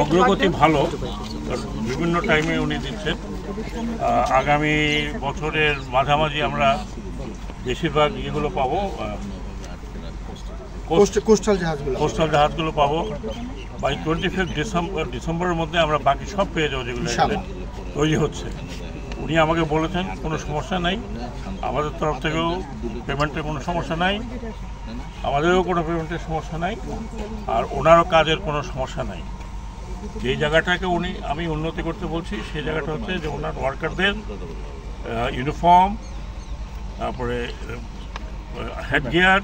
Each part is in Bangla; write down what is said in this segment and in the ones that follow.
অগ্রগতি ভালো, বিভিন্ন টাইমে উনি দিচ্ছেন। আগামী বছরের মাঝামাঝি আমরা বেশিরভাগ ইয়েগুলো পাবো, কোস্টাল জাহাজগুলো পাবো। বাই 25 ডিসেম্বরের মধ্যে আমরা বাকি সব পেয়ে যাবো, যেগুলো তৈরি হচ্ছে। উনি আমাকে বলেছেন কোনো সমস্যা নাই, আমাদের তরফ থেকেও পেমেন্টের কোনো সমস্যা নাই, আমাদেরও কোনো পেমেন্টের সমস্যা নাই, আর ওনারও কাজের কোনো সমস্যা নাই। যেই জায়গাটাকে আমি উন্নতি করতে বলছি সেই জায়গাটা হচ্ছে যে ওনার ওয়ার্কারদের ইউনিফর্ম, তারপরে হেড গিয়ার,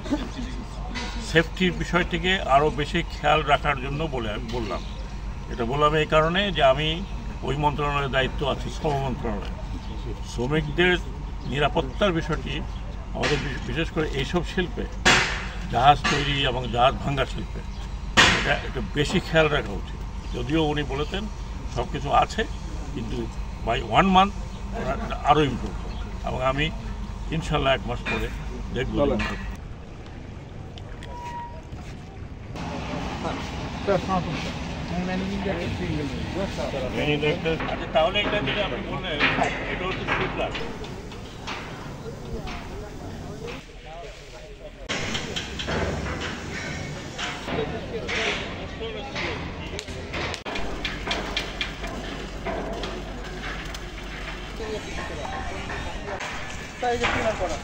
সেফটির বিষয়টিকে আরও বেশি খেয়াল রাখার জন্য বললাম। এটা বললাম এই কারণে যে আমি ওই মন্ত্রণালয়ের দায়িত্ব আছি, শ্রম মন্ত্রণালয়। শ্রমিকদের নিরাপত্তার বিষয়টি আমাদের বিশেষ করে এইসব শিল্পে, জাহাজ তৈরি এবং জাহাজ ভাঙা শিল্পে, এটা একটু বেশি খেয়াল রাখা উচিত। যদিও উনি বলেছেন সব কিছু আছে, কিন্তু বাই 1 মান্থ আরও ইমপ্রুভ হবে, এবং আমি ইনশাল্লাহ 1 মাস পরে দেখব। তাহলে এটা যেটা আপনি বললেন, এটা হচ্ছে সুপ্লাস। তাই যে পিলার করা